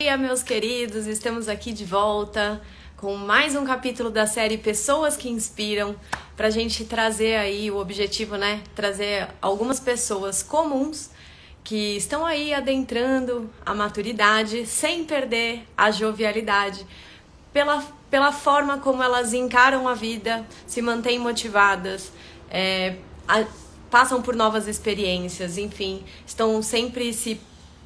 Dia, meus queridos, estamos aqui de volta com mais um capítulo da série Pessoas que Inspiram, para a gente trazer aí o objetivo, né? Trazer algumas pessoas comuns que estão aí adentrando a maturidade sem perder a jovialidade, pela forma como elas encaram a vida, se mantêm motivadas, passam por novas experiências, enfim, estão sempre se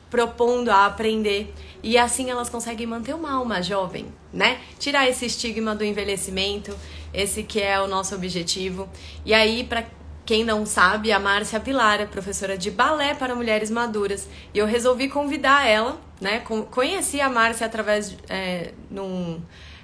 propondo a aprender e assim elas conseguem manter uma alma jovem, né? Tirar esse estigma do envelhecimento, esse que é o nosso objetivo. E aí, para quem não sabe, a Márcia Pilar é professora de balé para mulheres maduras e eu resolvi convidar ela, né? Conheci a Márcia através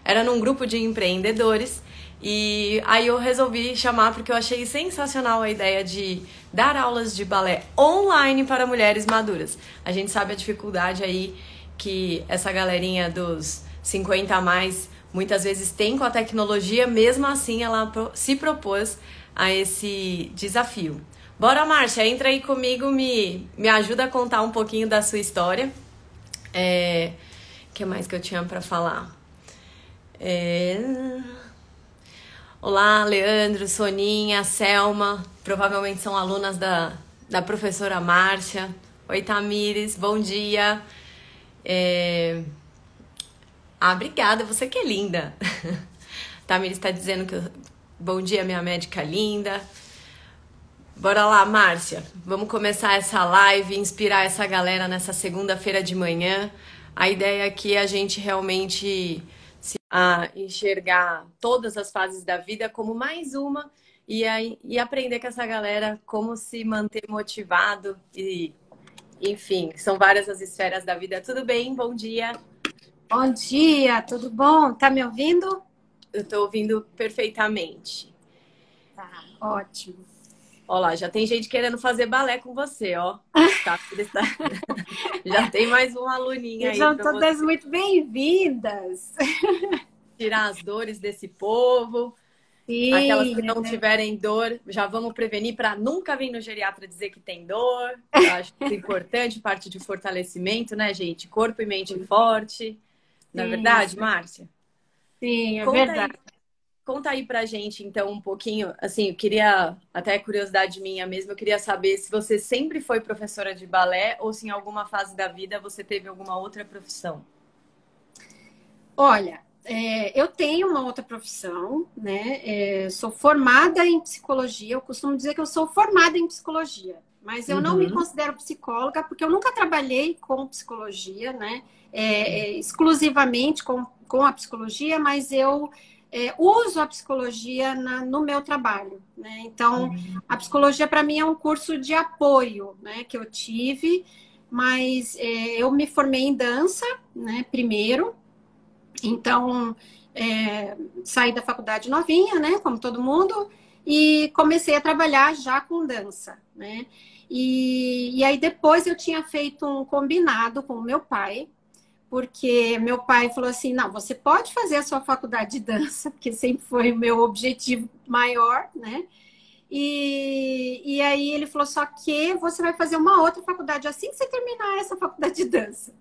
era num grupo de empreendedores. E aí eu resolvi chamar porque eu achei sensacional a ideia de dar aulas de balé online para mulheres maduras. A gente sabe a dificuldade aí que essa galerinha dos 50 a mais muitas vezes tem com a tecnologia, mesmo assim ela se propôs a esse desafio. Bora, Márcia, entra aí comigo, me ajuda a contar um pouquinho da sua história. O que mais que eu tinha para falar? Olá, Leandro, Soninha, Selma, provavelmente são alunas da professora Márcia. Oi, Tamires, bom dia. Obrigada, você que é linda. Tamires está dizendo que bom dia, minha médica linda. Bora lá, Márcia, vamos começar essa live, inspirar essa galera nessa segunda-feira de manhã. A ideia aqui é a gente realmente a enxergar todas as fases da vida como mais uma e aprender com essa galera como se manter motivado e, enfim, são várias as esferas da vida. Tudo bem? Bom dia. Bom dia, tudo bom? Tá me ouvindo? Eu tô ouvindo perfeitamente. Tá, ótimo. Olha lá, já tem gente querendo fazer balé com você, ó. Tá, já tem mais uma aluninha aí Sejam para todas você. muito bem-vindas. Tirar as dores desse povo. Sim, Aquelas que não tiverem dor, já vamos prevenir para nunca vir no geriatra dizer que tem dor. Eu acho que é importante, parte de fortalecimento, né, gente? Corpo e mente forte. Não é verdade, Márcia? Sim, é Conta verdade. aí, conta aí pra gente, então, um pouquinho. Assim, eu queria, até curiosidade minha mesmo, eu queria saber se você sempre foi professora de balé ou se em alguma fase da vida você teve alguma outra profissão. Olha, eu tenho uma outra profissão, né? Sou formada em psicologia. Eu costumo dizer que eu sou formada em psicologia, mas eu não me Uhum. considero psicóloga porque eu nunca trabalhei com psicologia, né? Exclusivamente com a psicologia, mas eu uso a psicologia no meu trabalho, né? Então, a psicologia para mim é um curso de apoio, né? Que eu tive, mas eu me formei em dança, né? Primeiro. Então, saí da faculdade novinha, né, como todo mundo, e comecei a trabalhar já com dança, né? E aí depois eu tinha feito um combinado com o meu pai, porque meu pai falou assim, não, você pode fazer a sua faculdade de dança, porque sempre foi o meu objetivo maior, né? E aí ele falou, só que você vai fazer uma outra faculdade assim que você terminar essa faculdade de dança. Aí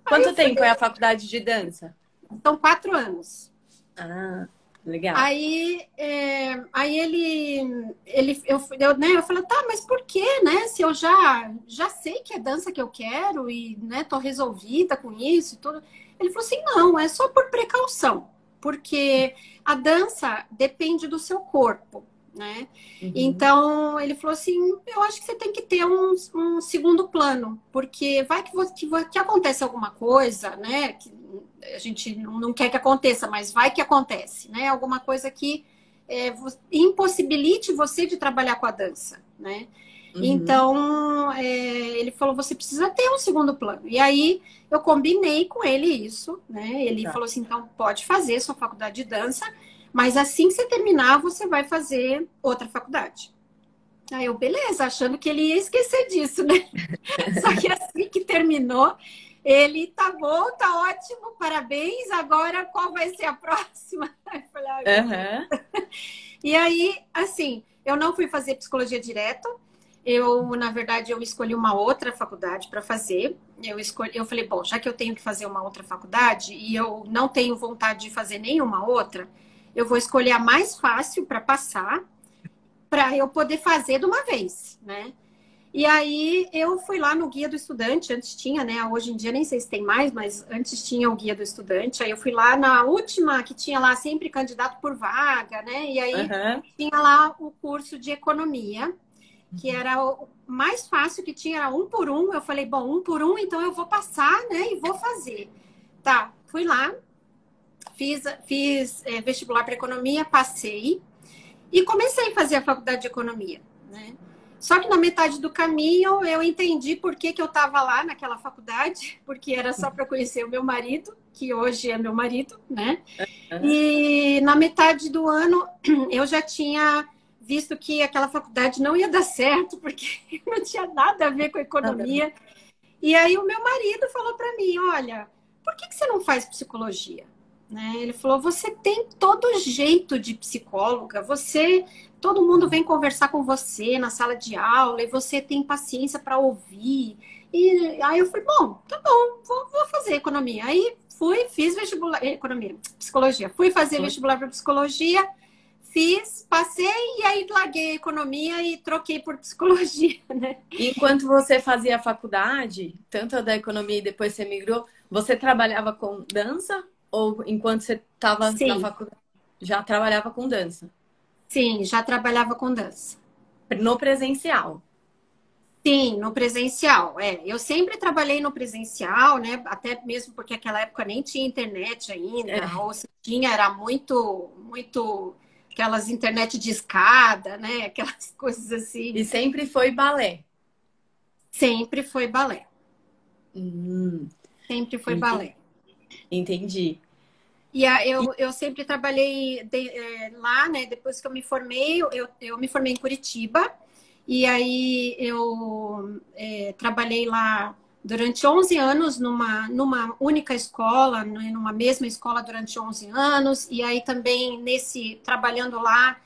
Quanto eu tempo falei, é a faculdade de dança? são 4 anos. Ah, legal. Aí eu falei, tá, mas por quê, né? Se eu já sei que é dança que eu quero e, né, tô resolvida com isso e tudo. Ele falou assim, não, é só por precaução, porque a dança depende do seu corpo, né? Uhum. Então, ele falou assim, eu acho que você tem que ter um segundo plano, porque vai que acontece alguma coisa, né? Que a gente não quer que aconteça, mas vai que acontece, né? Alguma coisa que impossibilite você de trabalhar com a dança, né? Uhum. Então, ele falou, você precisa ter um segundo plano. E aí, eu combinei com ele isso, né? Ele Tá. falou assim, então, pode fazer sua faculdade de dança, mas assim que você terminar, você vai fazer outra faculdade. Aí eu, beleza, achando que ele ia esquecer disso, né? Só que assim que terminou, ele tá bom, tá ótimo, parabéns. Agora qual vai ser a próxima? Aí eu falei, ai, meu Deus. Aham. E aí, assim, eu não fui fazer psicologia direto, Na verdade, eu escolhi uma outra faculdade para fazer. Eu falei, bom, já que eu tenho que fazer uma outra faculdade e eu não tenho vontade de fazer nenhuma outra, eu vou escolher a mais fácil para passar, para eu poder fazer de uma vez, né? E aí eu fui lá no Guia do Estudante, antes tinha, né? Hoje em dia nem sei se tem mais, mas antes tinha o Guia do Estudante. Aí eu fui lá na última, que tinha lá sempre candidato por vaga, né? E aí tinha lá o curso de economia, que era o mais fácil que tinha, era 1 por 1. Eu falei, bom, 1 por 1, então eu vou passar, né? E vou fazer. Tá, fui lá, fiz vestibular para economia, passei e comecei a fazer a faculdade de economia, né? Só que na metade do caminho eu entendi por que eu estava lá naquela faculdade, porque era só para conhecer o meu marido, que hoje é meu marido, né? E na metade do ano eu já tinha visto que aquela faculdade não ia dar certo, porque não tinha nada a ver com economia. E aí o meu marido falou para mim, olha, por que você não faz psicologia? Né? Ele falou, você tem todo jeito de psicóloga, todo mundo vem conversar com você na sala de aula e você tem paciência para ouvir. E aí eu falei, bom, tá bom, vou fazer economia. Aí fiz vestibular, economia, psicologia. Fui fazer vestibular para psicologia, passei e aí larguei a economia e troquei por psicologia, né? Enquanto você fazia a faculdade, tanto a da economia e depois você migrou, você trabalhava com dança? Ou enquanto você estava na faculdade, já trabalhava com dança? Sim, já trabalhava com dança. No presencial? Sim, no presencial. Eu sempre trabalhei no presencial, né? Até mesmo porque naquela época nem tinha internet ainda, ou se tinha, era muito, muito aquelas internet de escada, né? Aquelas coisas assim. E sempre foi balé? Sempre foi balé. Sempre foi balé. Entendi. E eu sempre trabalhei lá, né? Depois que eu me formei, eu me formei em Curitiba. E aí eu trabalhei lá durante 11 anos numa única escola, numa mesma escola durante 11 anos. E aí também trabalhando lá,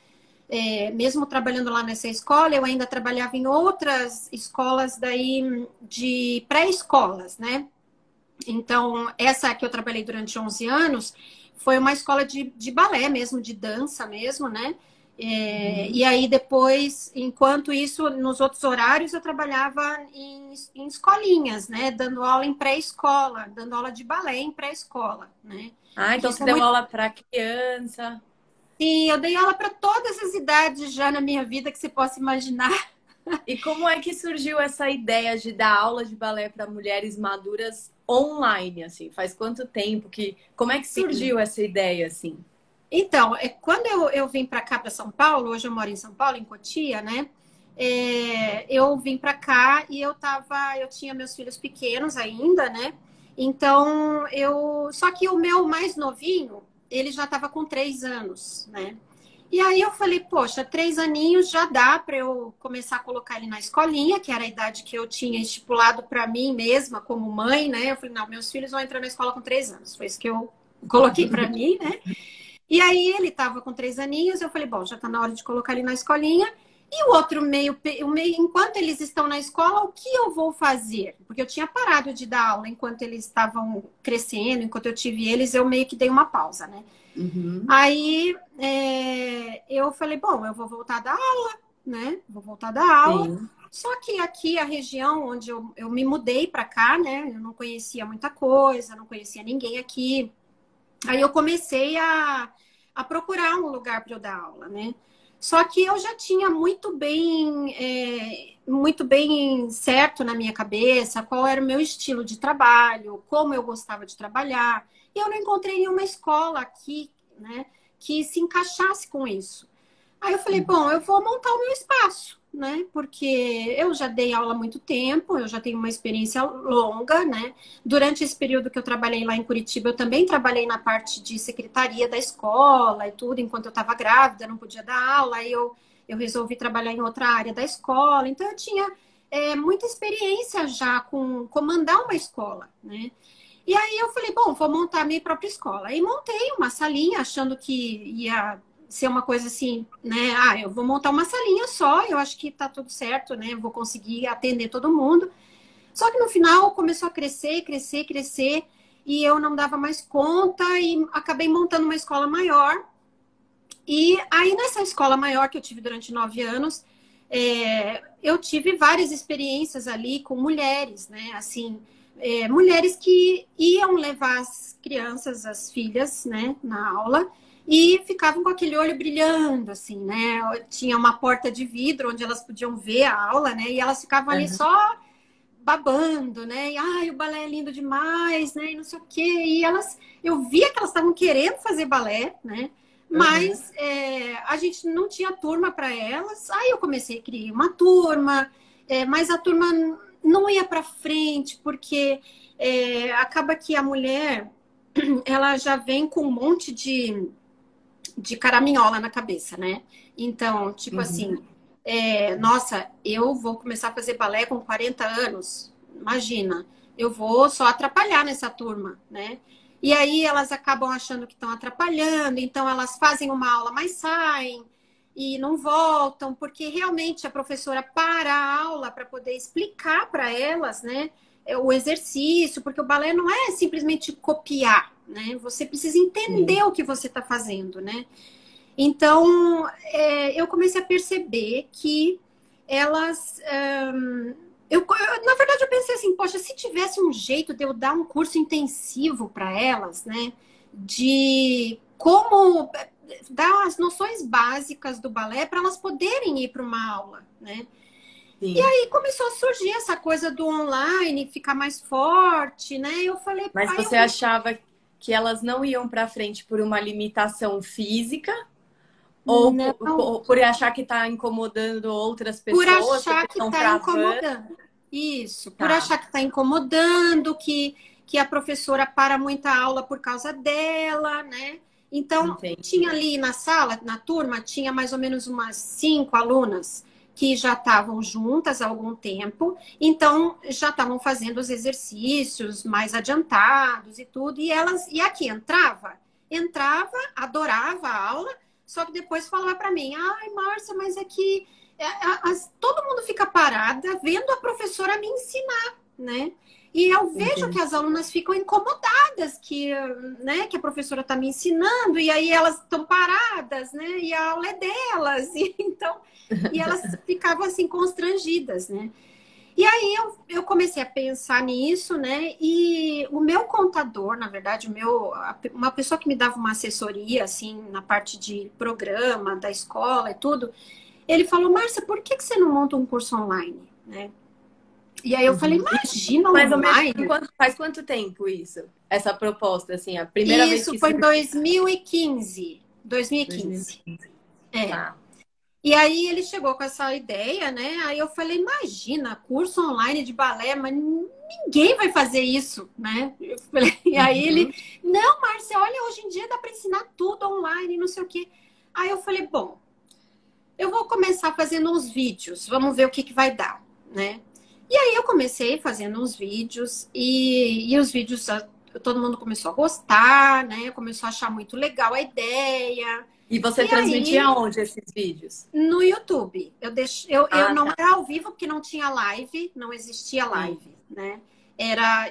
mesmo trabalhando lá nessa escola, eu ainda trabalhava em outras escolas daí de pré-escolas, né? Então, essa que eu trabalhei durante 11 anos foi uma escola de balé mesmo, de dança mesmo, né? E aí depois, enquanto isso, nos outros horários, eu trabalhava em escolinhas, né? Dando aula em pré-escola, dando aula de balé em pré-escola, né? Ah, então você deu aula para criança? Sim, eu dei aula para todas as idades já na minha vida que você possa imaginar. E como é que surgiu essa ideia de dar aula de balé para mulheres maduras online, assim? Faz quanto tempo que... Como é que surgiu essa ideia, assim? Então, quando eu vim para cá, para São Paulo, hoje eu moro em São Paulo, em Cotia, né? Eu vim para cá e eu tinha meus filhos pequenos ainda, né? Então, só que o meu mais novinho, ele já estava com 3 anos, né? E aí eu falei, poxa, 3 aninhos já dá para eu começar a colocar ele na escolinha, que era a idade que eu tinha estipulado para mim mesma como mãe, né? Eu falei, não, meus filhos vão entrar na escola com 3 anos. Foi isso que eu coloquei para mim, né? E aí ele estava com 3 aninhos, eu falei, bom, já está na hora de colocar ele na escolinha. E o outro enquanto eles estão na escola, o que eu vou fazer? Porque eu tinha parado de dar aula enquanto eles estavam crescendo, enquanto eu tive eles, eu meio que dei uma pausa, né? Aí eu falei, bom, eu vou voltar a dar aula, né? Vou voltar a dar aula. Sim. Só que aqui, a região onde eu me mudei para cá, né? Eu não conhecia muita coisa, não conhecia ninguém aqui. Aí eu comecei a procurar um lugar para eu dar aula, né? Só que eu já tinha muito bem certo na minha cabeça qual era o meu estilo de trabalho, como eu gostava de trabalhar. E eu não encontrei nenhuma escola aqui, né, que se encaixasse com isso. Aí eu falei, bom, eu vou montar o meu espaço, né? Porque eu já dei aula há muito tempo, eu já tenho uma experiência longa, né? Durante esse período que eu trabalhei lá em Curitiba, eu também trabalhei na parte de secretaria da escola e tudo, enquanto eu estava grávida, não podia dar aula, aí eu resolvi trabalhar em outra área da escola. Então, eu tinha muita experiência já com comandar uma escola, né? E aí eu falei, bom, vou montar a minha própria escola. Aí montei uma salinha, achando que ia ser uma coisa assim, né? Ah, eu vou montar uma salinha só, eu acho que tá tudo certo, né? Eu vou conseguir atender todo mundo. Só que no final começou a crescer, crescer, crescer, e eu não dava mais conta e acabei montando uma escola maior. E aí, nessa escola maior que eu tive durante 9 anos, eu tive várias experiências ali com mulheres, né? Assim, mulheres que iam levar as crianças, as filhas, né, na aula e ficavam com aquele olho brilhando, assim, né? Tinha uma porta de vidro onde elas podiam ver a aula, né? E elas ficavam ali só babando, né? E, ai, o balé é lindo demais, né? E não sei o quê. E eu via que elas estavam querendo fazer balé, né? Mas a gente não tinha turma para elas. Aí eu comecei a criar uma turma, mas a turma não ia para frente, porque acaba que a mulher ela já vem com um monte de caraminhola na cabeça, né? Então, tipo assim, nossa, eu vou começar a fazer balé com 40 anos, imagina, eu vou só atrapalhar nessa turma, né? E aí elas acabam achando que estão atrapalhando, então elas fazem uma aula, mas saem e não voltam, porque realmente a professora para a aula para poder explicar para elas, né, o exercício, porque o balé não é simplesmente copiar, né? Você precisa entender o que você está fazendo, né? Então, eu comecei a perceber que elas. Na verdade, eu pensei assim, poxa, se tivesse um jeito de eu dar um curso intensivo para elas, né? De como dar as noções básicas do balé para elas poderem ir para uma aula, né? Sim. E aí começou a surgir essa coisa do online ficar mais forte, né? Eu falei, mas você achava que elas não iam para frente por uma limitação física? Ou por achar que está incomodando outras pessoas? Por achar que está incomodando. Isso, por achar que está incomodando, que a professora para muita aula por causa dela, né? Então, tinha ali na sala, na turma, tinha mais ou menos umas 5 alunas que já estavam juntas há algum tempo, então já estavam fazendo os exercícios mais adiantados e tudo, e a que entrava, adorava a aula, só que depois falava para mim, ai, Márcia, mas é que todo mundo fica parada vendo a professora me ensinar, né? E eu vejo que as alunas ficam incomodadas né, que a professora está me ensinando, e aí elas estão paradas, né? E a aula é delas, e elas ficavam assim constrangidas, né? E aí eu comecei a pensar nisso, né? E o meu contador, na verdade, uma pessoa que me dava uma assessoria, assim, na parte de programa, da escola e tudo, ele falou, Márcia, por que você não monta um curso online, né? E aí eu falei, imagina online. Faz quanto tempo isso? Essa proposta, assim, a primeira vez que... Isso foi em 2015. 2015. Tá. E aí ele chegou com essa ideia, né? Aí eu falei, imagina, curso online de balé, mas ninguém vai fazer isso, né? E aí ele, não, Márcia, olha, hoje em dia dá para ensinar tudo online, não sei o quê. Aí eu falei, bom, eu vou começar fazendo uns vídeos, vamos ver o que vai dar, né? E aí eu comecei fazendo uns vídeos e os vídeos, todo mundo começou a gostar, né? Começou a achar muito legal a ideia. E você transmitia onde esses vídeos? No YouTube. Eu não era ao vivo porque não tinha live, não existia live, né?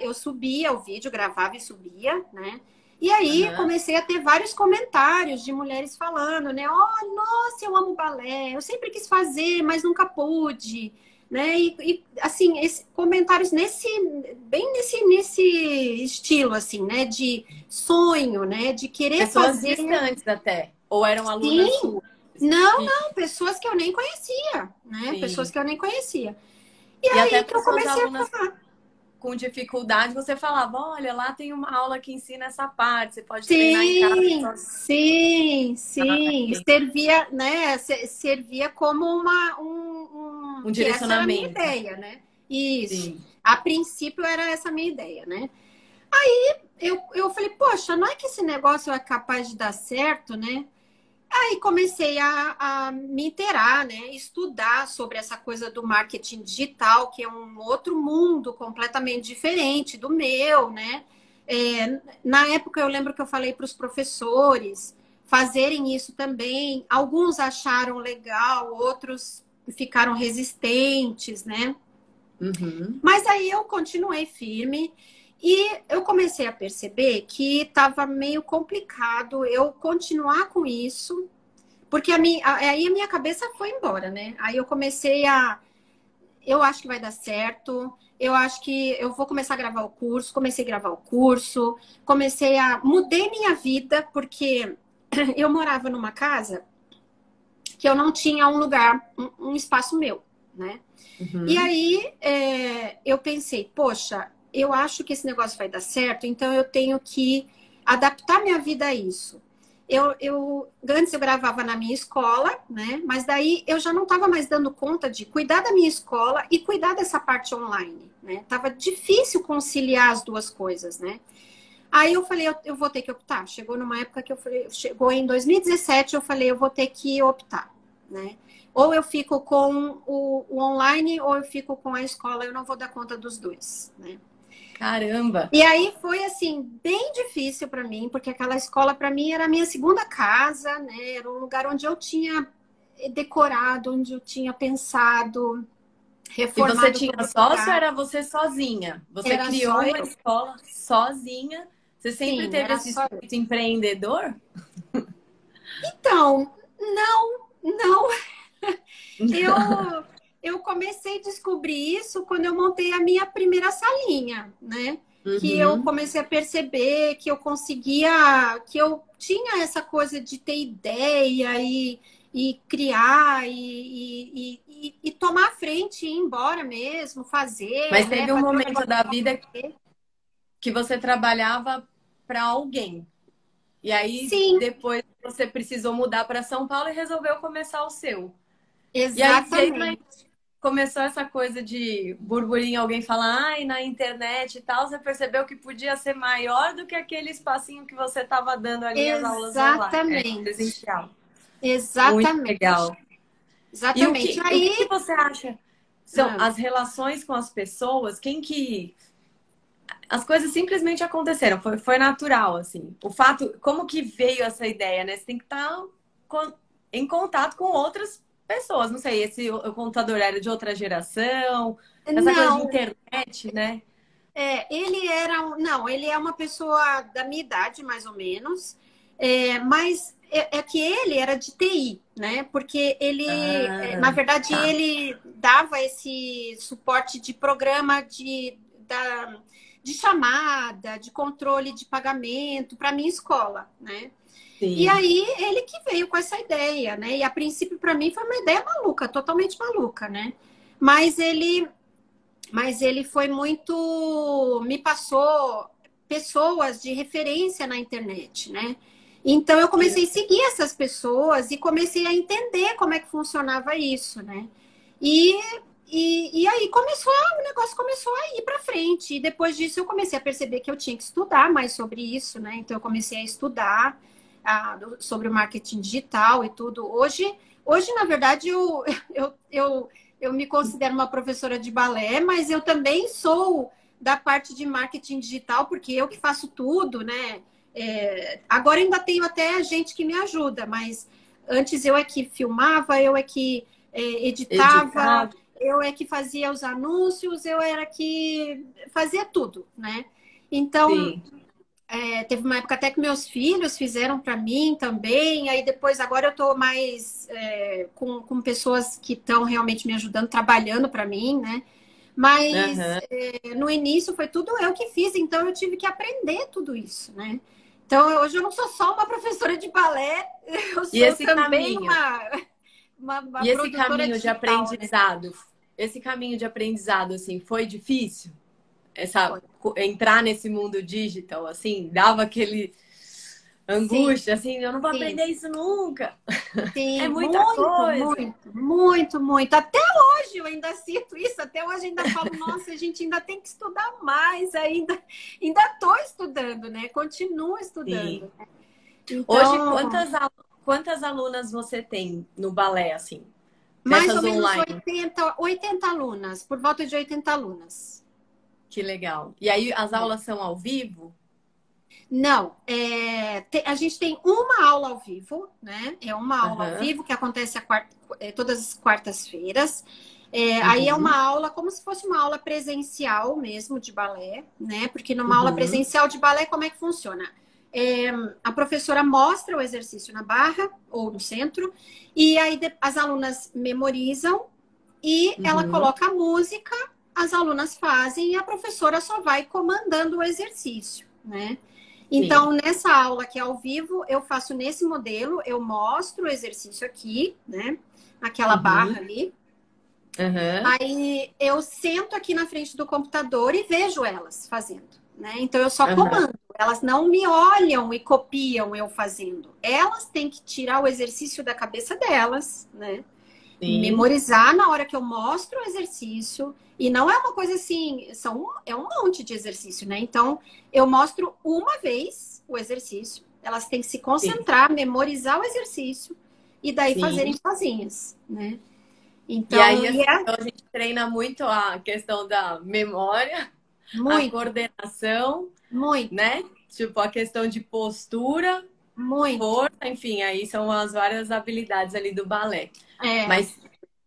Eu subia o vídeo, gravava e subia, né? E aí comecei a ter vários comentários de mulheres falando, né? Oh, nossa, eu amo balé, eu sempre quis fazer, mas nunca pude, né? E assim, comentários bem nesse estilo, assim, né? De sonho, né? De querer fazer. Pessoas distantes até. Ou eram alunas suas? Não, pessoas que eu nem conhecia, né? Sim. Pessoas que eu nem conhecia. E aí até que eu comecei a falar. Com dificuldade, você falava, olha, lá tem uma aula que ensina essa parte, você pode treinar em casa. Sim. Servia, né? Servia como um direcionamento. Essa era a minha ideia, né? Isso. Sim. A princípio era essa a minha ideia, né? Aí eu falei, poxa, não é que esse negócio é capaz de dar certo, né? Aí comecei a me inteirar, né? Estudar sobre essa coisa do marketing digital, que é um outro mundo completamente diferente do meu, né? Na época eu lembro que eu falei para os professores, fazerem isso também. Alguns acharam legal, outros ficaram resistentes, né? Uhum. Mas aí eu continuei firme e eu comecei a perceber que estava meio complicado eu continuar com isso, porque aí a minha cabeça foi embora, né? Aí eu comecei eu acho que vai dar certo, eu acho que eu vou começar a gravar o curso, comecei a gravar o curso, mudei minha vida, porque eu morava numa casa que eu não tinha um lugar, um espaço meu, né? E Uhum. aí eu pensei, poxa, eu acho que esse negócio vai dar certo, então eu tenho que adaptar minha vida a isso. Antes eu gravava na minha escola, né? Mas daí eu já não estava mais dando conta de cuidar da minha escola e cuidar dessa parte online, né? Tava difícil conciliar as duas coisas, né? Aí eu falei, eu vou ter que optar. Chegou numa época que eu falei, chegou em 2017, eu falei, eu vou ter que optar, né? Ou eu fico com o online, ou eu fico com a escola, eu não vou dar conta dos dois, né? Caramba! E aí foi assim bem difícil para mim, porque aquela escola para mim era a minha segunda casa, né? Era um lugar onde eu tinha decorado, onde eu tinha pensado, E você reformado tinha todo o sócio ou lugar. era você sozinha? Você Era criou só uma eu. escola sozinha? Você sempre Sim, teve era esse só eu. espírito empreendedor? Então, não. Eu, eu comecei a descobrir isso quando eu montei a minha primeira salinha, né? Que eu Uhum. comecei a perceber que eu conseguia, que eu tinha essa coisa de ter ideia e criar e tomar a frente e ir embora mesmo, fazer, Mas né? teve um Fazer o momento negócio da vida acontecer. que você trabalhava para alguém. E aí Sim, depois você precisou mudar para São Paulo e resolveu começar o seu. E aí veio, mas exatamente. começou essa coisa de burburinho, alguém falar, ai, na internet e tal, você percebeu que podia ser maior do que aquele espacinho que você estava dando ali as aulas online, Exatamente. presencial. Muito Exatamente. legal. E Exatamente. o que que Aí, você acha são ah, as relações com as pessoas? Quem que as coisas simplesmente aconteceram, foi natural, assim. O fato, como que veio essa ideia, né? Você tem que estar em contato com outras pessoas. Não sei, esse o computador era de outra geração, essa coisa de não, internet, né? ele era, não, ele é uma pessoa da minha idade, mais ou menos, mas é que ele era de TI, né? Porque ele, na Ah, verdade, tá. ele dava esse suporte de programa de chamada, de controle de pagamento para minha escola, né? E Sim. aí ele que veio com essa ideia, né? E a princípio para mim foi uma ideia maluca, totalmente maluca, né? Mas ele mas ele foi muito. Me passou pessoas de referência na internet, né? Então eu comecei a seguir essas pessoas e comecei a entender como é que funcionava isso, né? E, e aí o negócio começou a ir para frente. E depois disso eu comecei a perceber que eu tinha que estudar mais sobre isso, né? Então eu comecei a estudar sobre o marketing digital e tudo. Hoje na verdade, eu, eu, eu me considero uma professora de balé, mas eu também sou da parte de marketing digital, porque eu que faço tudo, né? Agora ainda tenho até gente que me ajuda, mas antes eu é que filmava, eu é que editava, Editar, eu é que fazia os anúncios, eu era que fazia tudo, né? Então, sim. teve uma época até que meus filhos fizeram para mim também. Aí depois, agora eu estou mais com pessoas que estão realmente me ajudando, trabalhando para mim, né? Mas Aham. no início foi tudo eu que fiz, então eu tive que aprender tudo isso, né? Então hoje eu não sou só uma professora de balé, eu E sou também uma e esse produtora caminho de digital, né? aprendizado, assim, foi difícil? Essa Foi. entrar nesse mundo digital, assim, dava aquele Sim, angústia, assim, eu não vou sim. aprender isso nunca. É Sim, muita muito, coisa. muito, muito, muito. Até hoje eu ainda sinto isso, até hoje ainda falo, nossa, a gente ainda tem que estudar mais, ainda estou estudando, né? Continuo Sim. estudando. Hoje, Então, quantas alunas você tem no balé, assim, mais ou dessas menos online? 80 alunas, por volta de 80 alunas. Que legal. E aí, as É. aulas são ao vivo? Não, a gente tem uma aula ao vivo, né? É uma aula ao Aham. vivo que acontece todas as quartas-feiras. Aí é uma Uhum. aula como se fosse uma aula presencial mesmo de balé, né? Porque numa aula Uhum. presencial de balé, como é que funciona? É, a professora mostra o exercício na barra ou no centro, e aí as alunas memorizam e ela Uhum. coloca a música, as alunas fazem e a professora só vai comandando o exercício, né? Sim. Então, nessa aula que é ao vivo, eu faço nesse modelo, eu mostro o exercício aqui, né? Aquela barra Uhum. ali. Aham. Aí eu sento aqui na frente do computador e vejo elas fazendo, né? Então eu só Aham. comando. Elas não me olham e copiam eu fazendo. Elas têm que tirar o exercício da cabeça delas, né? Sim. Memorizar na hora que eu mostro o exercício. E não é uma coisa assim, é um monte de exercício, né? Então, eu mostro uma vez o exercício. Elas têm que se Sim. concentrar, memorizar o exercício e daí fazerem Sim. sozinhas, né? E Então, aí, assim, então a gente treina muito a questão da memória, a muito, coordenação, muito, né? Tipo, a questão de postura, muito. força, enfim, aí são as várias habilidades ali do balé. É, Mas,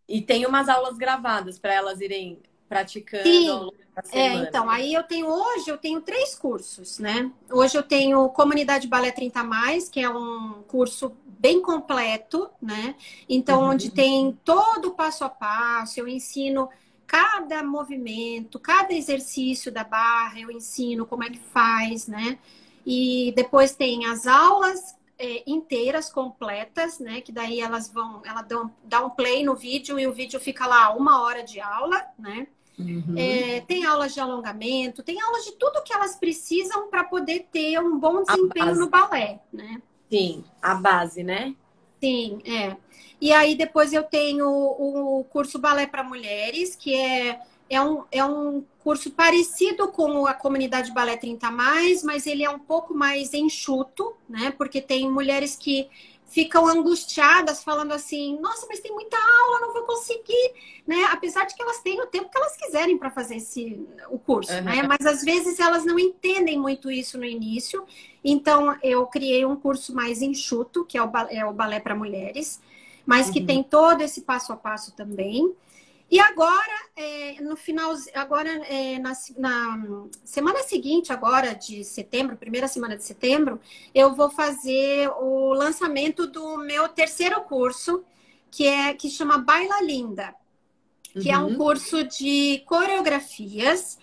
e tem umas aulas gravadas para elas irem praticando ao sim, longo da semana. então, aí hoje eu tenho 3 cursos, né? Hoje eu tenho Comunidade Balé 30 Mais, que é um curso bem completo, né? Então, onde Uhum. tem todo o passo a passo, eu ensino cada movimento, cada exercício da barra, eu ensino como é que faz, né? E depois tem as aulas inteiras, completas, né? Que daí dá um play no vídeo e o vídeo fica lá 1 hora de aula, né? Uhum. Tem aulas de alongamento, tem aulas de tudo que elas precisam para poder ter um bom A desempenho no base, balé, né? sim, a base, né? Sim, é. E aí depois eu tenho o curso Balé para Mulheres, que é um curso parecido com a comunidade Balé 30 mais, mas ele é um pouco mais enxuto, né? Porque tem mulheres que ficam angustiadas, falando assim, nossa, mas tem muita aula, não vou conseguir, né? Apesar de que elas têm o tempo que elas quiserem para fazer o curso, né? Aham. Mas às vezes elas não entendem muito isso no início. Então eu criei um curso mais enxuto, que é o Balé para Mulheres, mas que Uhum. tem todo esse passo a passo também. E agora, no final, agora na semana seguinte, agora de setembro, primeira semana de setembro, eu vou fazer o lançamento do meu terceiro curso, que chama Baila Linda, que é um Uhum. curso de coreografias,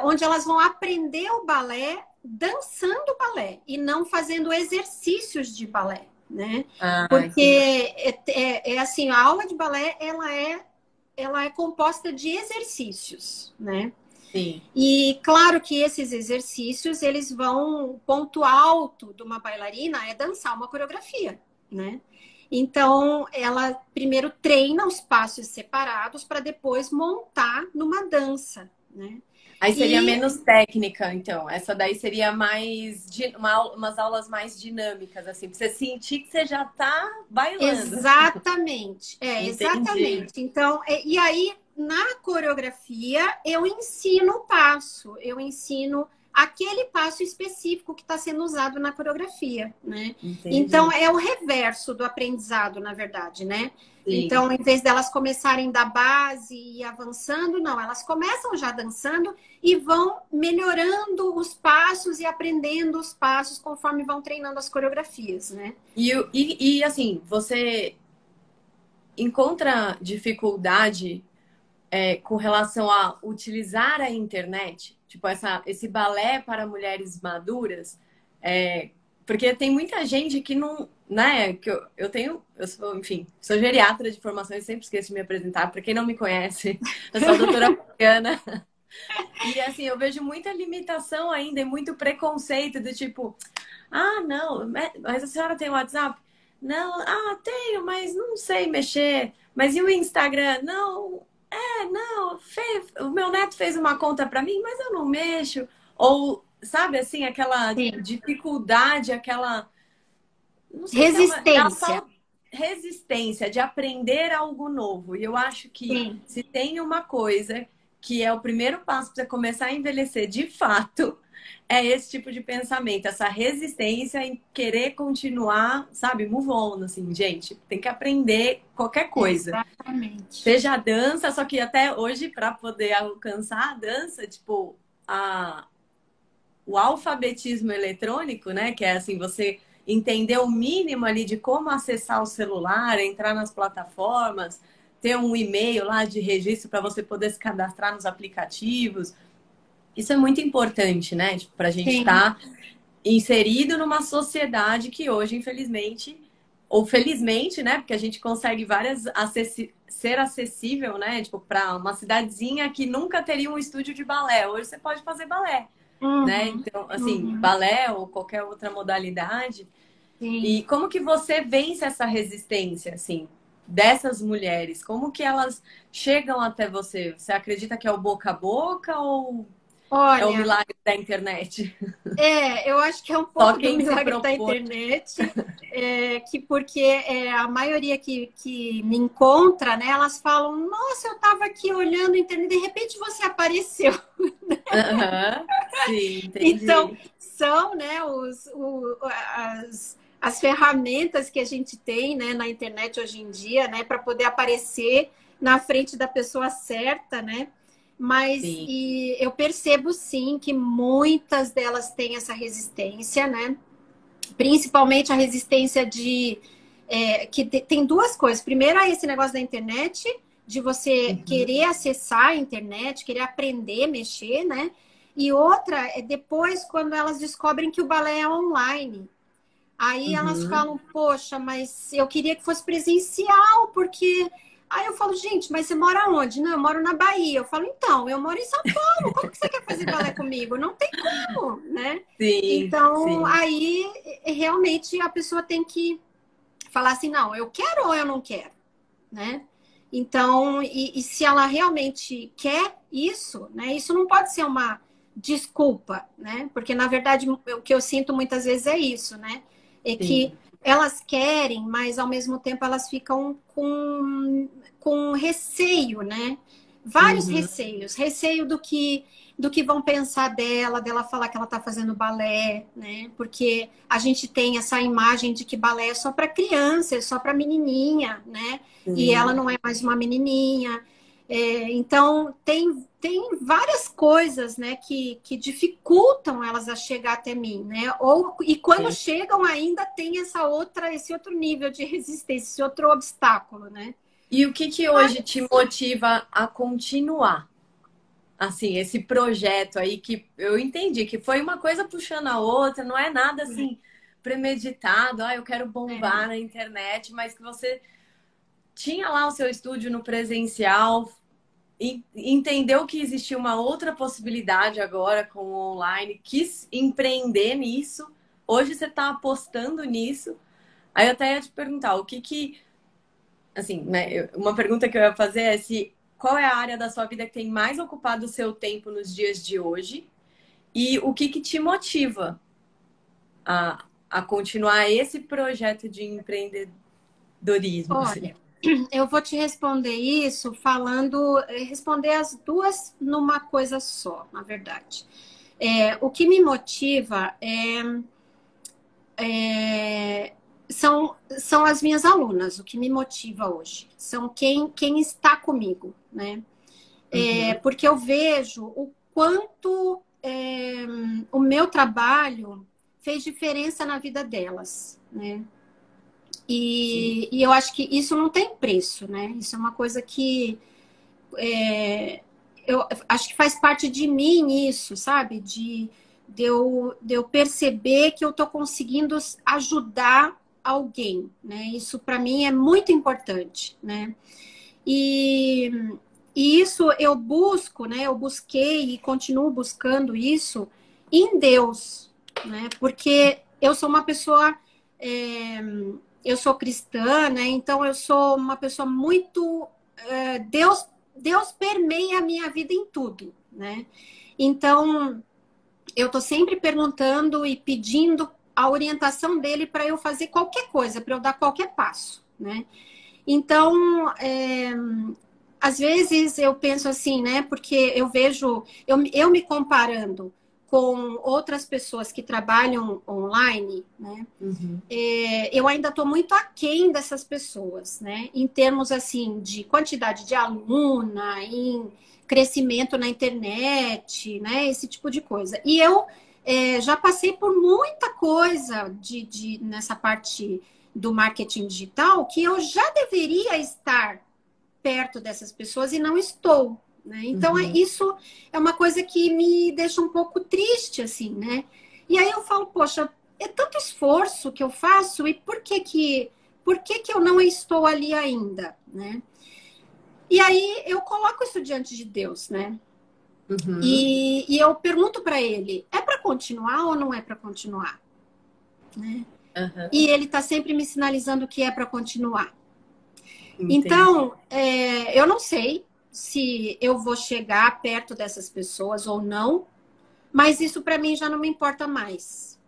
onde elas vão aprender o balé dançando balé e não fazendo exercícios de balé, né? Ai, Porque que assim, a aula de balé ela é composta de exercícios, né? sim. E claro que esses exercícios, eles vão, o ponto alto de uma bailarina é dançar uma coreografia, né? Então, ela primeiro treina os passos separados para depois montar numa dança, né? Aí seria E menos técnica, então. Essa daí seria mais umas aulas mais dinâmicas, assim, pra você sentir que você já tá bailando. exatamente, Entendi. exatamente. Então, e aí na coreografia eu ensino o passo, eu ensino aquele passo específico que está sendo usado na coreografia, né? Então Entendi. é o reverso do aprendizado, na verdade, né? Sim. Então, em vez delas começarem da base e ir avançando, não, elas começam já dançando e vão melhorando os passos e aprendendo os passos conforme vão treinando as coreografias, né? Assim, você encontra dificuldade com relação a utilizar a internet? Tipo, esse balé para mulheres maduras? É, porque tem muita gente que não, né? Que eu sou, enfim, sou geriatra de formação e sempre esqueço de me apresentar. Para quem não me conhece, eu sou a doutora Mariana. E assim, eu vejo muita limitação ainda e muito preconceito do tipo, ah, não, mas a senhora tem WhatsApp? Não, tenho, mas não sei mexer. Mas e o Instagram? Não, não, o meu neto fez uma conta para mim, mas eu não mexo. Ou, sabe assim, aquela Sim. dificuldade, aquela, não sei se é a Resistência. falta resistência de aprender algo novo. E eu acho que Sim. se tem uma coisa que é o primeiro passo para você começar a envelhecer de fato, é esse tipo de pensamento, essa resistência em querer continuar, sabe, move on, assim, gente, tem que aprender qualquer coisa. Exatamente. Seja a dança, só que até hoje, para poder alcançar a dança, tipo, a, o alfabetismo eletrônico, né, que é assim, você entender o mínimo ali de como acessar o celular, entrar nas plataformas, ter um e-mail lá de registro para você poder se cadastrar nos aplicativos. Isso é muito importante, né? Tipo, para a gente Sim. estar inserido numa sociedade que hoje, infelizmente, ou felizmente, né? Porque a gente consegue ser acessível, né? Tipo, para uma cidadezinha que nunca teria um estúdio de balé. Hoje você pode fazer balé, né? Uhum, Então, assim, uhum, balé ou qualquer outra modalidade. sim. E como que você vence essa resistência, assim, dessas mulheres? Como que elas chegam até você? Você acredita que é o boca a boca ou é o Olha, milagre da internet? eu acho que é um Só pouco do quem se milagre da propõe. internet, que porque a maioria que me encontra, né, elas falam, nossa, eu estava aqui olhando a internet, de repente você apareceu. Aham, sim, Então, entendi. são, né, as ferramentas que a gente tem, né, na internet hoje em dia, né, para poder aparecer na frente da pessoa certa, né? Mas Sim. eu percebo sim que muitas delas têm essa resistência, né? Principalmente a resistência tem duas coisas. Primeiro é esse negócio da internet, de você Uhum, querer acessar a internet, querer aprender a mexer, né? E outra é depois quando elas descobrem que o balé é online. Aí elas uhum. falam, poxa, mas eu queria que fosse presencial, porque. Aí eu falo, gente, mas você mora onde? Não, eu moro na Bahia. Eu falo, então, eu moro em São Paulo, como que você quer fazer balé comigo? Não tem como, né? Sim, Então, sim, aí realmente a pessoa tem que falar assim, não, eu quero ou eu não quero, né? Então, e se ela realmente quer isso, né? Isso não pode ser uma desculpa, né? Porque, na verdade, o que eu sinto muitas vezes é isso, né? É que sim. elas querem, mas ao mesmo tempo elas ficam com receio, né? Vários Uhum, receios. Receio do que vão pensar dela falar que ela está fazendo balé, né? Porque a gente tem essa imagem de que balé é só para criança, é só para menininha, né? E ela sim, não é mais uma menininha. Então, tem várias coisas, né, que dificultam elas a chegar até mim, né? E quando sim. chegam ainda tem esse outro nível de resistência, esse outro obstáculo, né? E o que que hoje te motiva a continuar? Assim, esse projeto aí que eu entendi que foi uma coisa puxando a outra, não é nada assim premeditado, eu quero bombar na internet, mas que você tinha lá o seu estúdio no presencial, entendeu que existia uma outra possibilidade agora com o online, quis empreender nisso. Hoje você está apostando nisso. Aí eu até ia te perguntar, o que que, assim, né, uma pergunta que eu ia fazer é se qual é a área da sua vida que tem mais ocupado o seu tempo nos dias de hoje e o que que te motiva a continuar esse projeto de empreendedorismo, assim. Olha, eu vou te responder isso responder as duas numa coisa só, na verdade. O que me motiva são as minhas alunas, o que me motiva hoje. São quem está comigo, né? Uhum, Porque eu vejo o quanto o meu trabalho fez diferença na vida delas, né? sim. E eu acho que isso não tem preço, né? Isso é uma coisa que eu acho que faz parte de mim isso, sabe? De eu perceber que eu estou conseguindo ajudar alguém, né? Isso para mim é muito importante, né? E, e isso eu busco, né? Eu busquei e continuo buscando isso em Deus, né? Porque eu sou uma pessoa, é, eu sou cristã, né? Então eu sou uma pessoa muito Deus permeia a minha vida em tudo, né? Então eu tô sempre perguntando e pedindo a orientação dele para eu fazer qualquer coisa, para eu dar qualquer passo, né? Então, às vezes eu penso assim, né? Porque eu vejo, eu me comparando com outras pessoas que trabalham online, né? Eu ainda estou muito aquém dessas pessoas, né? Em termos, assim, de quantidade de aluna, em crescimento na internet, né? Esse tipo de coisa. E eu já passei por muita coisa nessa parte do marketing digital que eu já deveria estar perto dessas pessoas e não estou. Né? Então, isso é uma coisa que me deixa um pouco triste, assim, né? E aí eu falo, poxa, é tanto esforço que eu faço e por que eu não estou ali ainda, né? E aí eu coloco isso diante de Deus, né? E eu pergunto para ele, é para continuar ou não é para continuar? Né? E ele está sempre me sinalizando que é para continuar. Entendi. Então, eu não sei se eu vou chegar perto dessas pessoas ou não, mas isso para mim já não me importa mais.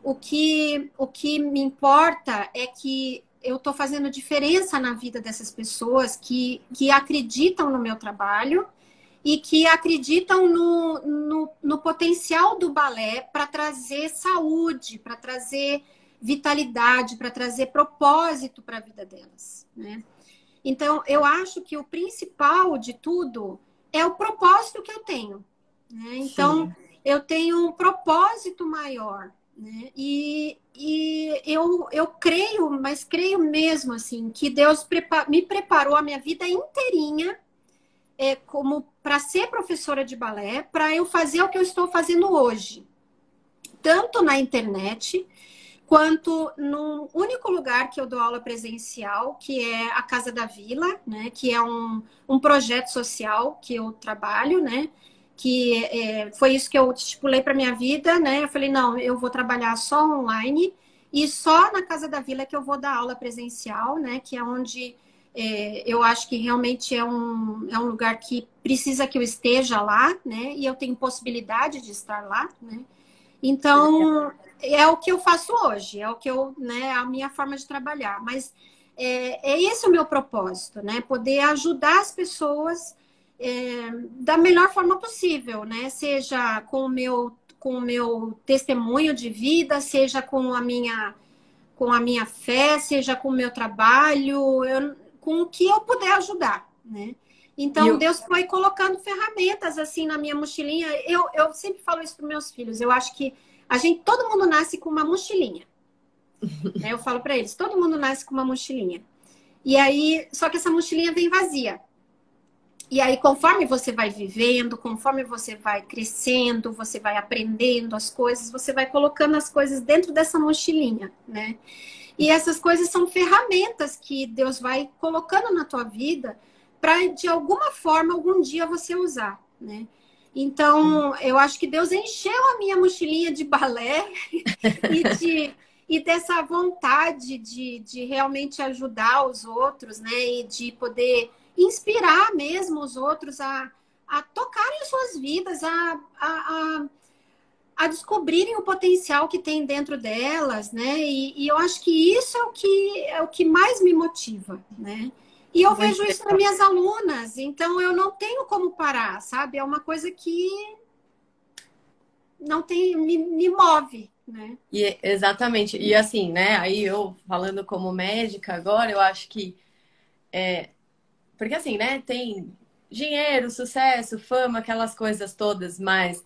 O que me importa é que eu estou fazendo diferença na vida dessas pessoas que acreditam no meu trabalho e que acreditam no potencial do balé para trazer saúde, para trazer vitalidade, para trazer propósito para a vida delas, né? Então, eu acho que o principal de tudo é o propósito que eu tenho, né? Então, eu tenho um propósito maior, né? E eu creio, mas creio mesmo, assim, que Deus me preparou a minha vida inteirinha como para ser professora de balé, para eu fazer o que eu estou fazendo hoje. Tanto na internet, quanto no único lugar que eu dou aula presencial, que é a Casa da Vila, né? Que é um projeto social que eu trabalho, né? Que foi isso que eu estipulei para minha vida, né? Eu falei, não, eu vou trabalhar só online e só na Casa da Vila que eu vou dar aula presencial, né? Que é onde eu acho que realmente é um lugar que precisa que eu esteja lá, né? E eu tenho possibilidade de estar lá, né? Então, é o que eu faço hoje, é o que né, a minha forma de trabalhar. Mas é esse o meu propósito, né? Poder ajudar as pessoas da melhor forma possível, né? Seja com o meu testemunho de vida, seja com a minha fé, seja com o meu trabalho, com o que eu puder ajudar, né? Então, Deus foi colocando ferramentas assim na minha mochilinha. Eu sempre falo isso para meus filhos. Eu acho que todo mundo nasce com uma mochilinha. Eu falo para eles, todo mundo nasce com uma mochilinha. E aí, só que essa mochilinha vem vazia. E aí, conforme você vai vivendo, conforme você vai crescendo, você vai aprendendo as coisas, você vai colocando as coisas dentro dessa mochilinha, né? E essas coisas são ferramentas que Deus vai colocando na tua vida para, de alguma forma, algum dia você usar, né? Então, eu acho que Deus encheu a minha mochilinha de balé e dessa vontade de realmente ajudar os outros, né? E de poder inspirar mesmo os outros a tocarem suas vidas, a descobrirem o potencial que tem dentro delas, né? E eu acho que isso é o que mais me motiva, né? E eu vejo isso nas minhas alunas, então eu não tenho como parar, sabe? É uma coisa que não tem, me move, né? Exatamente. E assim, né? Aí eu falando como médica agora, eu acho que porque assim, né? Tem dinheiro, sucesso, fama, aquelas coisas todas, mas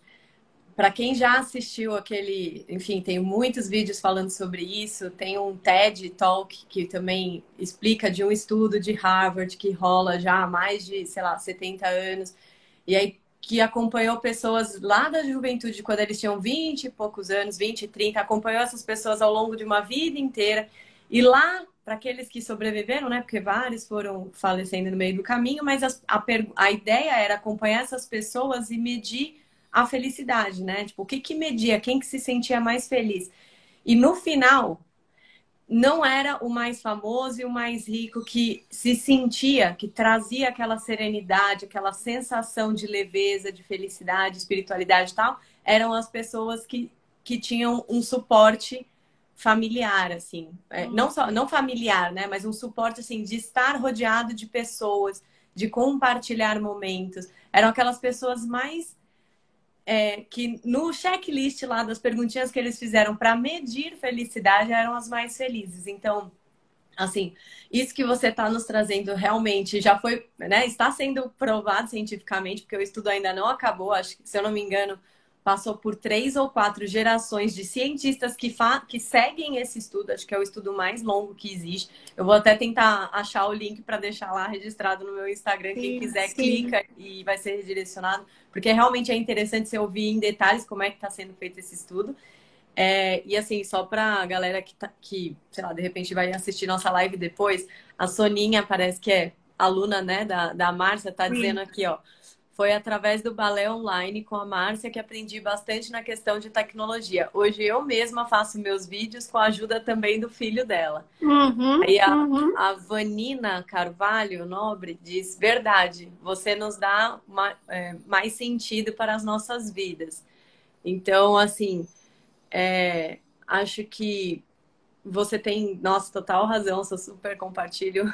para quem já assistiu aquele, enfim, tem muitos vídeos falando sobre isso. Tem um TED Talk que também explica de um estudo de Harvard que rola já há mais de, sei lá, 70 anos. E aí que acompanhou pessoas lá da juventude, quando eles tinham 20 e poucos anos, 20, 30, acompanhou essas pessoas ao longo de uma vida inteira. E lá, para aqueles que sobreviveram, né? Porque vários foram falecendo no meio do caminho, mas a ideia era acompanhar essas pessoas e medir a felicidade, né? Tipo, o que media? Quem que se sentia mais feliz? E no final, não era o mais famoso e o mais rico que se sentia, que trazia aquela serenidade, aquela sensação de leveza, de felicidade, espiritualidade e tal, eram as pessoas que tinham um suporte familiar, assim. Não familiar, né? Mas um suporte, assim, de estar rodeado de pessoas, de compartilhar momentos. Eram aquelas pessoas mais que no checklist lá das perguntinhas que eles fizeram para medir felicidade eram as mais felizes. Então, assim, isso que você está nos trazendo realmente já foi, né, está sendo provado cientificamente, porque o estudo ainda não acabou, acho que, se eu não me engano, passou por 3 ou 4 gerações de cientistas que seguem esse estudo, acho que é o estudo mais longo que existe. Eu vou até tentar achar o link para deixar lá registrado no meu Instagram, quem quiser clica e vai ser redirecionado, porque realmente é interessante você ouvir em detalhes como é que está sendo feito esse estudo. E assim, só pra galera que, sei lá, de repente vai assistir nossa live depois, a Soninha parece que é aluna, né, da Márcia, tá dizendo aqui, ó. Foi através do balé online com a Márcia que aprendi bastante na questão de tecnologia. Hoje eu mesma faço meus vídeos com a ajuda também do filho dela. Aí a Vanina Carvalho Nobre diz, verdade, você nos dá mais sentido para as nossas vidas. Então, assim, acho que você tem, nossa, total razão, sou super compartilho.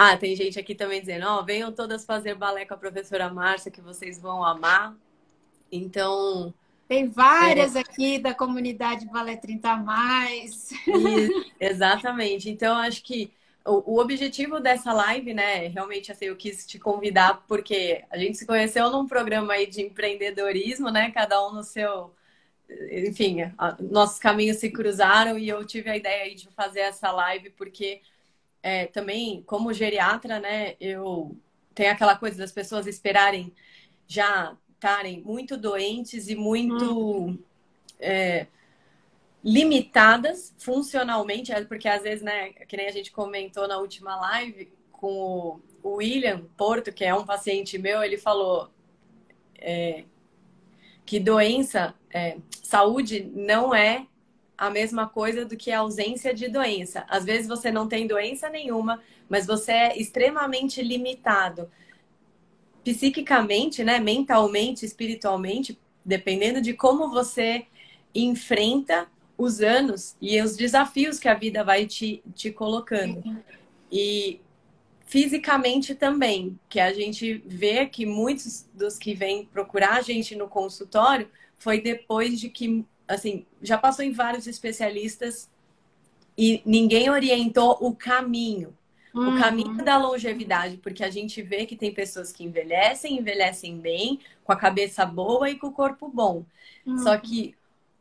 Ah, tem gente aqui também dizendo, ó, venham todas fazer balé com a professora Márcia, que vocês vão amar. Então... Tem várias aqui da comunidade Balé 30 Mais. Exatamente. Então, acho que o objetivo dessa live, né, realmente, assim, eu quis te convidar porque a gente se conheceu num programa aí de empreendedorismo, né, cada um no seu... Enfim, nossos caminhos se cruzaram e eu tive a ideia aí de fazer essa live porque também, como geriatra, né, eu tenho aquela coisa das pessoas esperarem já estarem muito doentes e muito limitadas funcionalmente, porque às vezes, né, que nem a gente comentou na última live com o William Porto, que é um paciente meu, ele falou que saúde não é a mesma coisa do que a ausência de doença. Às vezes você não tem doença nenhuma, mas você é extremamente limitado psiquicamente, né, mentalmente, espiritualmente, dependendo de como você enfrenta os anos e os desafios que a vida vai te colocando. E fisicamente também, que a gente vê que muitos dos que vêm procurar a gente no consultório foi depois de que, assim, já passou em vários especialistas e ninguém orientou o caminho. O caminho da longevidade, porque a gente vê que tem pessoas que envelhecem bem, com a cabeça boa e com o corpo bom. Só que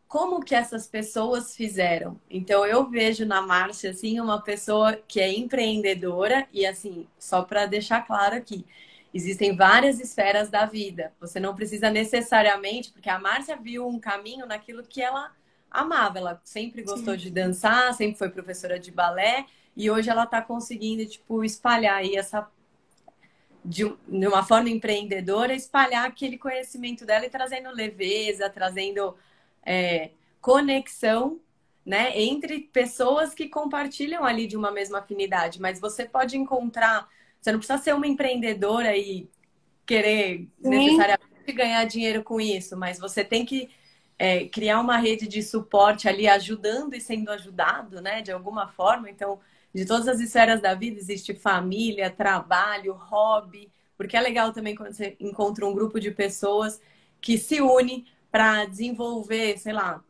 como que essas pessoas fizeram? Então eu vejo na Márcia assim uma pessoa que é empreendedora e assim, só para deixar claro aqui, existem várias esferas da vida. Você não precisa necessariamente, porque a Márcia viu um caminho naquilo que ela amava. Ela sempre gostou de dançar, sempre foi professora de balé e hoje ela está conseguindo tipo espalhar aí essa de uma forma empreendedora, espalhar aquele conhecimento dela e trazendo leveza, trazendo conexão, né, entre pessoas que compartilham ali de uma mesma afinidade. Mas você pode encontrar, você não precisa ser uma empreendedora e querer necessariamente ganhar dinheiro com isso, mas você tem que criar uma rede de suporte ali, ajudando e sendo ajudado, né, de alguma forma. Então, de todas as esferas da vida, existe família, trabalho, hobby, porque é legal também quando você encontra um grupo de pessoas que se une para desenvolver, sei lá,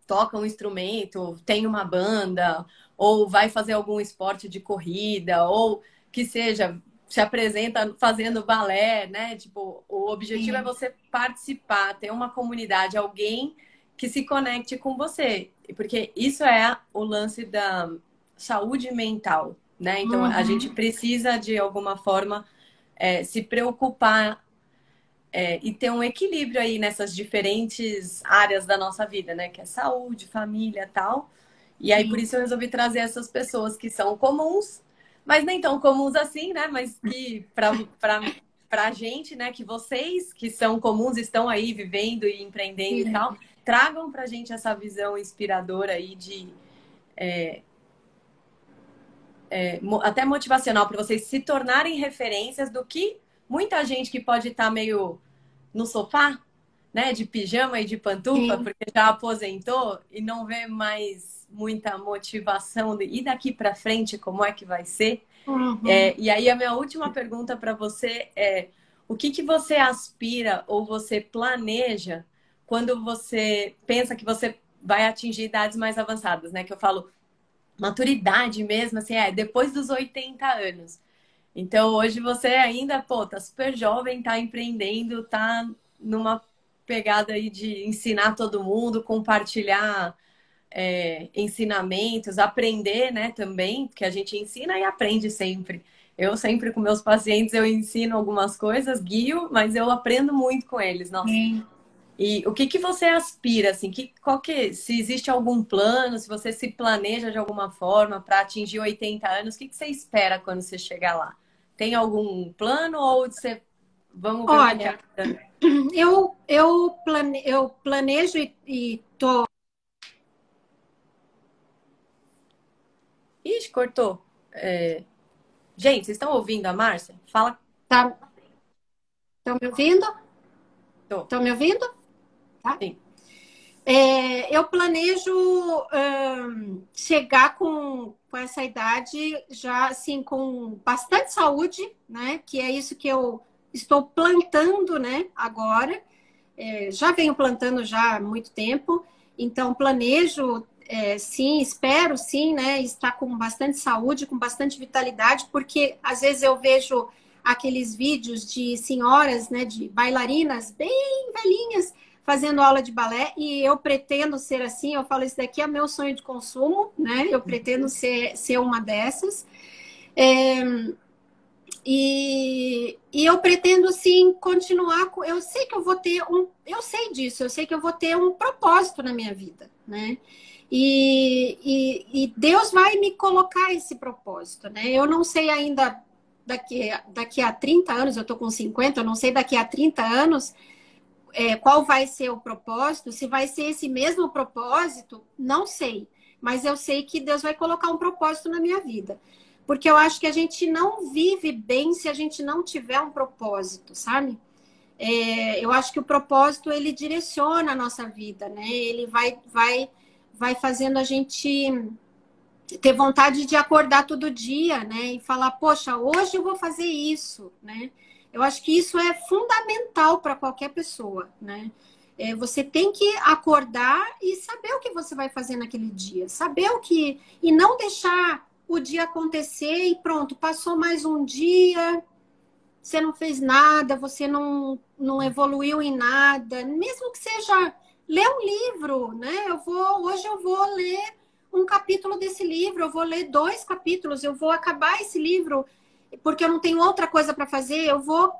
toca um instrumento, tem uma banda, ou vai fazer algum esporte de corrida, ou que seja, se apresenta fazendo balé, né? Tipo, o objetivo é você participar, ter uma comunidade, alguém que se conecte com você. Porque isso é o lance da saúde mental, né? Então, a gente precisa, de alguma forma, se preocupar e ter um equilíbrio aí nessas diferentes áreas da nossa vida, né? Que é saúde, família e tal. E aí, por isso eu resolvi trazer essas pessoas que são comuns, mas nem tão comuns assim, né? Mas que pra gente, né? Que vocês que são comuns estão aí vivendo e empreendendo e tal, tragam pra gente essa visão inspiradora aí de até motivacional para vocês se tornarem referências do que muita gente que pode estar meio no sofá, né, de pijama e de pantufa, porque já aposentou e não vê mais muita motivação e daqui para frente como é que vai ser. E aí a minha última pergunta para você é o que que você aspira ou você planeja quando você pensa que você vai atingir idades mais avançadas, né? Que eu falo maturidade mesmo, assim, depois dos 80 anos. Então, hoje você ainda, pô, tá super jovem, tá empreendendo, tá numa pegada aí de ensinar todo mundo, compartilhar ensinamentos, aprender, né, também, porque a gente ensina e aprende sempre. Eu sempre com meus pacientes eu ensino algumas coisas, guio, mas eu aprendo muito com eles, nossa. Sim. E o que que você aspira, assim, se existe algum plano, se você se planeja de alguma forma para atingir 80 anos, o que que você espera quando você chegar lá? Tem algum plano ou você vamos ver o que Olha, é? eu planejo e tô. Ixi, cortou. Gente, vocês estão ouvindo a Márcia? Fala. Tá, estão me ouvindo? Tô. Estão me ouvindo? Tá? Sim. Eu planejo chegar com essa idade já assim com bastante saúde, né? Que é isso que eu estou plantando, né? Agora, já venho plantando já há muito tempo, então planejo, sim, espero sim, né? Estar com bastante saúde, com bastante vitalidade, porque às vezes eu vejo aqueles vídeos de senhoras, né? De bailarinas bem velhinhas fazendo aula de balé e eu pretendo ser assim, eu falo, isso daqui é meu sonho de consumo, né? Eu pretendo ser uma dessas. É, e eu pretendo, sim, continuar com... Eu sei que eu vou ter Eu sei disso, eu sei que eu vou ter um propósito na minha vida, né? E Deus vai me colocar esse propósito, né? Eu não sei ainda daqui a 30 anos, eu tô com 50, eu não sei daqui a 30 anos qual vai ser o propósito, se vai ser esse mesmo propósito, não sei. Mas eu sei que Deus vai colocar um propósito na minha vida. Porque eu acho que a gente não vive bem se a gente não tiver um propósito, sabe? Eu acho que o propósito, ele direciona a nossa vida, né? Ele vai fazendo a gente ter vontade de acordar todo dia, né? E falar, poxa, hoje eu vou fazer isso, né? Eu acho que isso é fundamental para qualquer pessoa, né? Você tem que acordar e saber o que você vai fazer naquele dia, saber o que e não deixar o dia acontecer e pronto, passou mais um dia, você não fez nada, você não evoluiu em nada, mesmo que seja ler um livro, né? Hoje eu vou ler um capítulo desse livro, eu vou ler 2 capítulos, eu vou acabar esse livro porque eu não tenho outra coisa para fazer, eu vou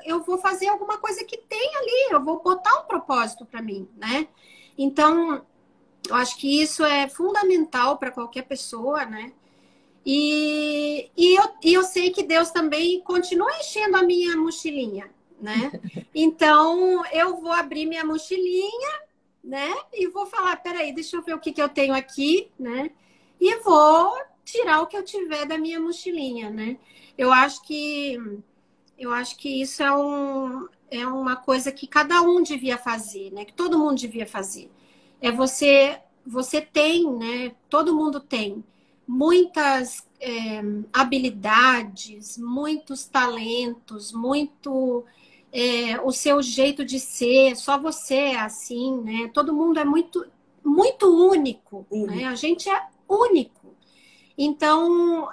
fazer alguma coisa que tem ali, eu vou botar um propósito para mim, né? Então, eu acho que isso é fundamental para qualquer pessoa, né? E eu sei que Deus também continua enchendo a minha mochilinha, né? Então, eu vou abrir minha mochilinha, né? E vou falar, peraí, deixa eu ver o que eu tenho aqui, né? E vou tirar o que eu tiver da minha mochilinha, né? Eu acho que isso é uma coisa que cada um devia fazer, né? Que todo mundo devia fazer. Você tem, né? Todo mundo tem muitas habilidades, muitos talentos, o seu jeito de ser, só você é assim, né? Todo mundo é muito, muito único, né? A gente é único. Então,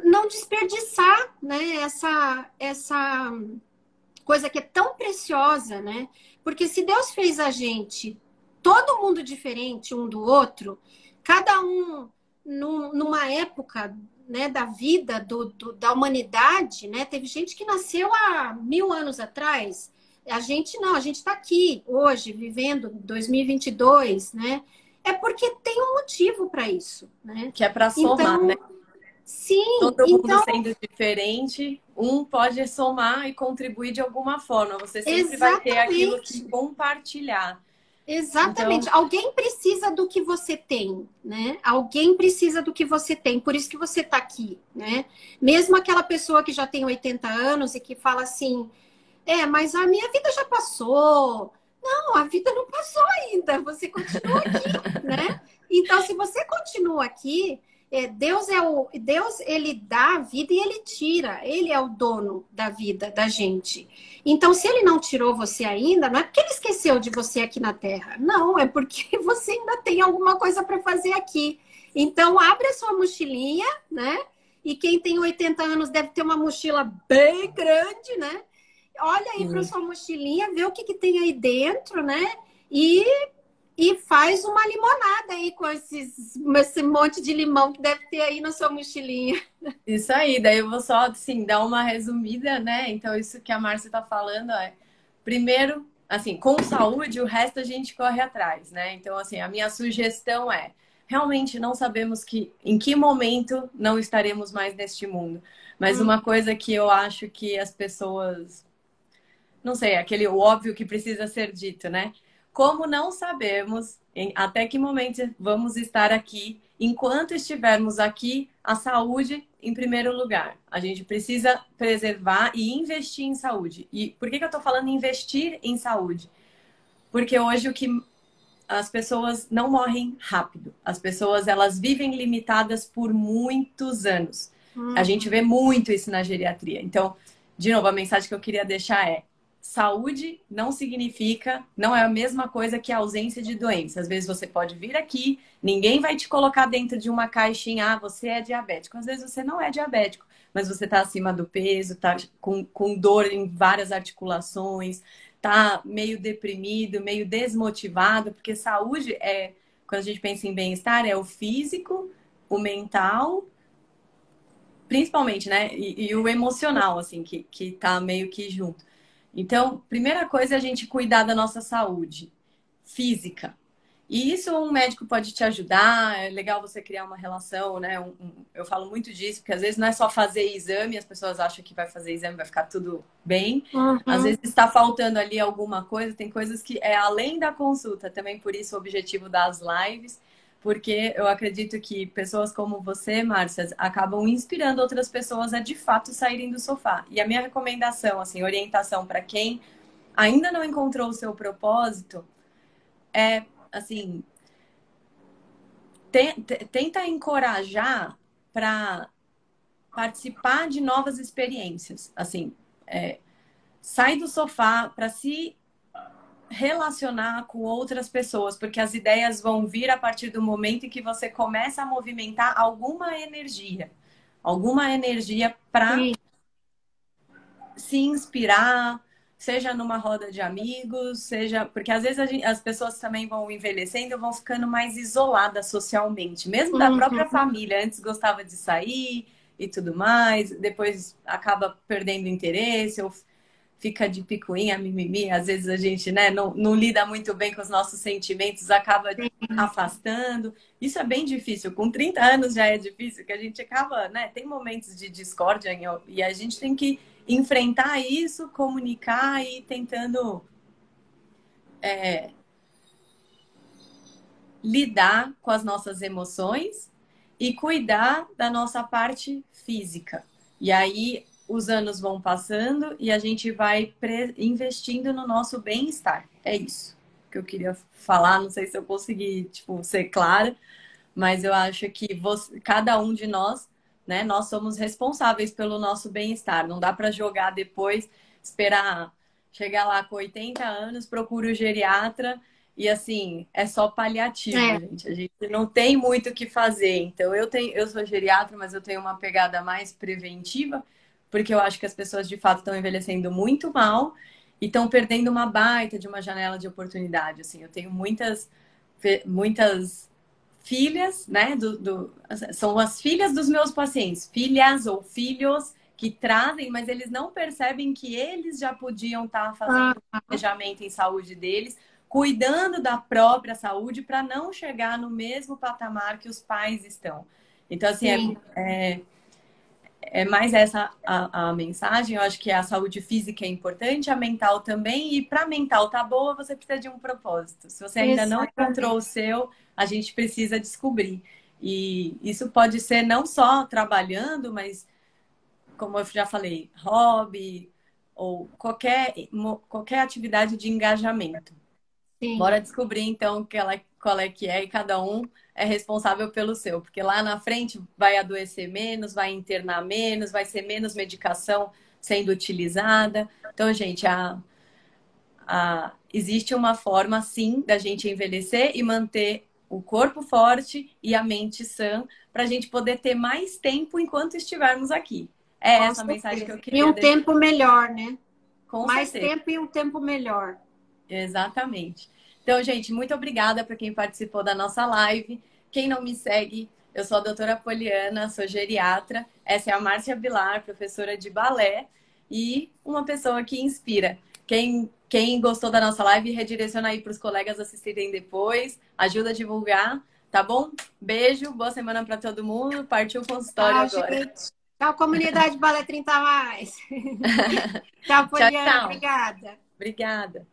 não desperdiçar, né, essa coisa que é tão preciosa, né? Porque se Deus fez a gente, todo mundo diferente um do outro, cada um numa época, né, da vida da humanidade, né? Teve gente que nasceu há 1000 anos atrás. A gente não, a gente está aqui hoje, vivendo 2022, né? É porque tem um motivo para isso, né? Que é para somar, então, né? Sim, Todo mundo então, sendo diferente, um pode somar e contribuir de alguma forma. Você sempre vai ter aquilo que exatamente. compartilhar. Exatamente. Então, Alguém precisa do que você tem, né? Alguém precisa do que você tem. Por isso que você está aqui, né? Mesmo aquela pessoa que já tem 80 anos e que fala assim, mas a minha vida já passou. Não, a vida não passou ainda. Você continua aqui, né? Então, se você continua aqui, Deus, ele dá a vida e ele tira. Ele é o dono da vida da gente. Então, se ele não tirou você ainda, não é porque ele esqueceu de você aqui na Terra. Não, é porque você ainda tem alguma coisa para fazer aqui. Então, abre a sua mochilinha, né? E quem tem 80 anos deve ter uma mochila bem grande, né? Olha aí para sua mochilinha, vê o que tem aí dentro, né? E faz uma limonada aí com esse monte de limão que deve ter aí na sua mochilinha. Isso aí, daí eu vou só, assim, dar uma resumida, né? Então, isso que a Márcia tá falando é, primeiro, assim, com saúde, o resto a gente corre atrás, né? Então, assim, a minha sugestão é, realmente não sabemos em que momento não estaremos mais neste mundo. Mas uma coisa que eu acho que as pessoas, não sei, aquele o óbvio que precisa ser dito, né? Como não sabemos até que momento vamos estar aqui, enquanto estivermos aqui, a saúde em primeiro lugar. A gente precisa preservar e investir em saúde. E por que eu estou falando investir em saúde? Porque hoje as pessoas não morrem rápido. As pessoas, elas vivem limitadas por muitos anos. A gente vê muito isso na geriatria. Então, de novo, a mensagem que eu queria deixar é: saúde não é a mesma coisa que a ausência de doença. Às vezes você pode vir aqui, ninguém vai te colocar dentro de uma caixinha, ah, você é diabético. Às vezes você não é diabético, mas você está acima do peso, está com dor em várias articulações, tá meio deprimido, meio desmotivado, porque saúde quando a gente pensa em bem-estar, é o físico, o mental, principalmente, né? E o emocional, assim, que tá meio que junto. Então, primeira coisa é a gente cuidar da nossa saúde física. E isso um médico pode te ajudar, é legal você criar uma relação, né? Eu falo muito disso, porque às vezes não é só fazer exame, as pessoas acham que vai fazer exame, vai ficar tudo bem. Às vezes está faltando ali alguma coisa, tem coisas que é além da consulta, também por isso o objetivo das lives, porque eu acredito que pessoas como você, Márcia, acabam inspirando outras pessoas a de fato saírem do sofá. E a minha recomendação, assim, orientação para quem ainda não encontrou o seu propósito é, assim, tenta encorajar para participar de novas experiências. Assim, sai do sofá para se relacionar com outras pessoas, porque as ideias vão vir a partir do momento em que você começa a movimentar alguma energia para se inspirar, seja numa roda de amigos, seja porque às vezes as pessoas também vão envelhecendo, vão ficando mais isoladas socialmente, mesmo da própria família. Antes gostava de sair e tudo mais, depois acaba perdendo interesse ou fica de picuinha, mimimi. Às vezes a gente, né, não lida muito bem com os nossos sentimentos, acaba afastando. Isso é bem difícil. Com 30 anos já é difícil, que a gente acaba, né, tem momentos de discórdia e a gente tem que enfrentar isso, comunicar e tentando lidar com as nossas emoções e cuidar da nossa parte física. E aí os anos vão passando e a gente vai investindo no nosso bem-estar. É isso que eu queria falar. Não sei se eu consegui, ser clara, mas eu acho que cada um de nós, né, nós somos responsáveis pelo nosso bem-estar. Não dá para jogar depois, esperar chegar lá com 80 anos, procura o geriatra e assim, é só paliativo, gente. A gente não tem muito o que fazer. Então, eu sou geriatra, mas eu tenho uma pegada mais preventiva, porque eu acho que as pessoas de fato estão envelhecendo muito mal e estão perdendo uma baita de uma janela de oportunidade. Assim, eu tenho muitas filhas, né? São as filhas dos meus pacientes, filhas ou filhos que trazem, mas eles não percebem que eles já podiam estar fazendo planejamento em saúde deles, cuidando da própria saúde para não chegar no mesmo patamar que os pais estão. Então, assim, é mais essa a mensagem. Eu acho que a saúde física é importante, a mental também. E para a mental tá boa, você precisa de um propósito. Se você ainda não encontrou o seu, a gente precisa descobrir. E isso pode ser não só trabalhando, mas, como eu já falei, hobby ou qualquer atividade de engajamento. Sim. Bora descobrir, então, qual é que é e cada um é responsável pelo seu. Porque lá na frente vai adoecer menos, vai internar menos, vai ser menos medicação sendo utilizada. Então, gente, existe uma forma, sim, da gente envelhecer e manter o corpo forte e a mente sã para a gente poder ter mais tempo enquanto estivermos aqui. É Com essa a mensagem que certeza. eu E queria um deixar. tempo melhor, né? Com Mais certeza. tempo e um tempo melhor. Exatamente. Então, gente, muito obrigada para quem participou da nossa live. Quem não me segue, eu sou a doutora Poliana, sou geriatra. Essa é a Márcia Bilar, professora de balé e uma pessoa que inspira. Quem gostou da nossa live, redireciona aí para os colegas assistirem depois, ajuda a divulgar, tá bom? Beijo, boa semana para todo mundo. Partiu o consultório Tchau, agora. gente. Tchau, comunidade Balé 30 Mais. Tchau, Tchau, Poliana. tchau. Obrigada. Obrigada.